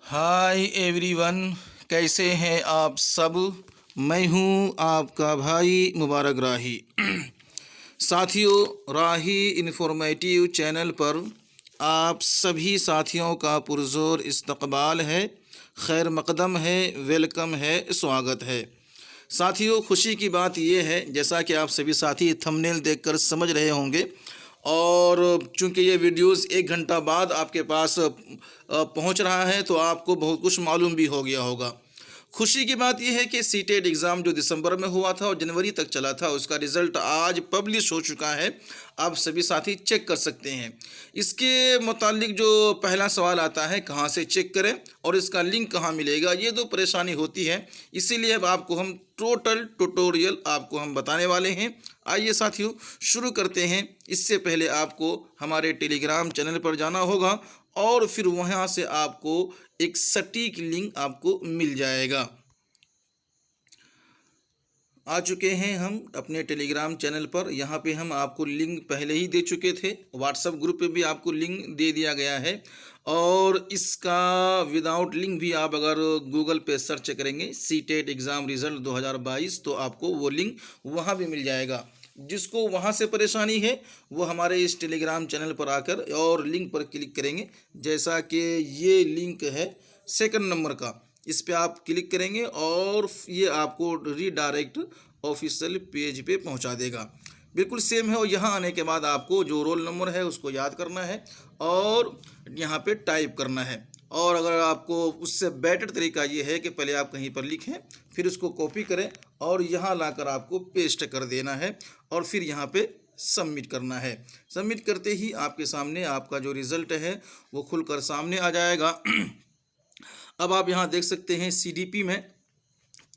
Hi everyone, कैसे हैं आप सब। मैं हूं आपका भाई मुबारक राही। साथियों, राही इन्फॉर्मेटिव चैनल पर आप सभी साथियों का पुरज़ोर इस्तकबाल है, खैर मकदम है, वेलकम है, स्वागत है। साथियों, खुशी की बात यह है, जैसा कि आप सभी साथी थंबनेल देखकर समझ रहे होंगे, और चूंकि ये वीडियोस 1 घंटा बाद आपके पास पहुंच रहा है तो आपको बहुत कुछ मालूम भी हो गया होगा। खुशी की बात यह है कि सीटेट एग्ज़ाम जो दिसंबर में हुआ था और जनवरी तक चला था, उसका रिज़ल्ट आज पब्लिश हो चुका है। आप सभी साथी चेक कर सकते हैं। इसके मुतालिक जो पहला सवाल आता है, कहाँ से चेक करें और इसका लिंक कहाँ मिलेगा, ये तो परेशानी होती है। इसीलिए अब आपको हम टोटल ट्यूटोरियल आपको हम बताने वाले हैं। आइए साथियों, शुरू करते हैं। इससे पहले आपको हमारे टेलीग्राम चैनल पर जाना होगा और फिर वहाँ से आपको एक सटीक लिंक आपको मिल जाएगा। आ चुके हैं हम अपने टेलीग्राम चैनल पर। यहाँ पे हम आपको लिंक पहले ही दे चुके थे। व्हाट्सएप ग्रुप पे भी आपको लिंक दे दिया गया है, और इसका विदाउट लिंक भी आप अगर गूगल पे सर्च करेंगे सीटेट एग्ज़ाम रिज़ल्ट 2022 तो आपको वो लिंक वहाँ भी मिल जाएगा। जिसको वहाँ से परेशानी है वो हमारे इस टेलीग्राम चैनल पर आकर और लिंक पर क्लिक करेंगे। जैसा कि ये लिंक है सेकंड नंबर का, इस पे आप क्लिक करेंगे और ये आपको रीडायरेक्ट ऑफिशियल पेज पे पहुंचा देगा। बिल्कुल सेम है। और यहाँ आने के बाद आपको जो रोल नंबर है उसको याद करना है और यहाँ पे टाइप करना है। और अगर आपको उससे बेटर तरीका ये है कि पहले आप कहीं पर लिखें, फिर उसको कॉपी करें और यहाँ लाकर आपको पेस्ट कर देना है और फिर यहाँ पे सबमिट करना है। सबमिट करते ही आपके सामने आपका जो रिज़ल्ट है वो खुलकर सामने आ जाएगा। अब आप यहाँ देख सकते हैं सीडीपी में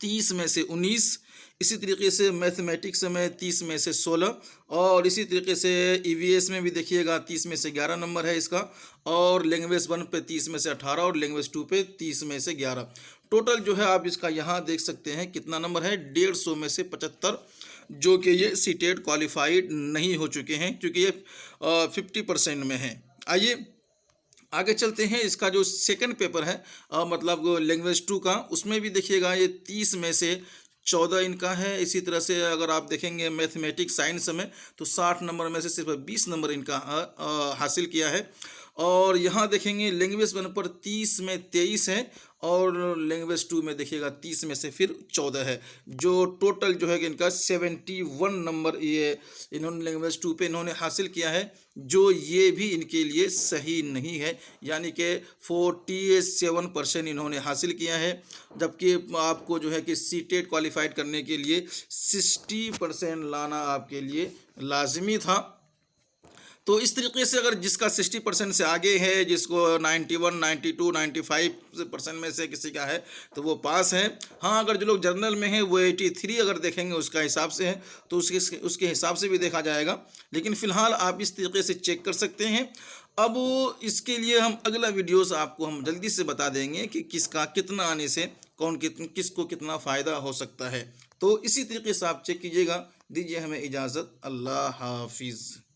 30 में से 19, इसी तरीके से मैथमेटिक्स में 30 में से 16, और इसी तरीके से ईवीएस में भी देखिएगा 30 में से 11 नंबर है इसका, और लैंग्वेज 1 पे 30 में से 18 और लैंग्वेज 2 पे 30 में से 11। टोटल जो है आप इसका यहाँ देख सकते हैं कितना नंबर है, 150 में से 75, जो कि ये सीटेट क्वालिफाइड नहीं हो चुके हैं क्योंकि ये 50% में है। आइए आगे चलते हैं। इसका जो सेकंड पेपर है मतलब लैंग्वेज 2 का, उसमें भी देखिएगा ये 30 में से 14 इनका है। इसी तरह से अगर आप देखेंगे मैथमेटिक्स साइंस में तो 60 नंबर में से सिर्फ 20 नंबर इनका हासिल किया है। और यहाँ देखेंगे लैंग्वेज 1 पर 30 में 23 है और लैंग्वेज 2 में देखिएगा 30 में से फिर 14 है। जो टोटल जो है कि इनका 71 नंबर ये इन्होंने लैंग्वेज 2 पे इन्होंने हासिल किया है, जो ये भी इनके लिए सही नहीं है। यानी कि 47% इन्होंने हासिल किया है, जबकि आपको जो है कि सीटेट क्वालिफाइड करने के लिए 60% लाना आपके लिए लाजमी था। तो इस तरीके से अगर जिसका 60% से आगे है, जिसको 91, 92, 95% में से किसी का है तो वो पास है। हाँ, अगर जो लोग जर्नल में हैं वो 83 अगर देखेंगे उसका हिसाब से है तो उसके हिसाब से भी देखा जाएगा। लेकिन फ़िलहाल आप इस तरीके से चेक कर सकते हैं। अब इसके लिए हम अगला वीडियोस आपको हम जल्दी से बता देंगे कि किसका कितना आने से किसको कितना फ़ायदा हो सकता है। तो इसी तरीके से आप चेक कीजिएगा। दीजिए हमें इजाज़त। अल्लाह हाफिज़।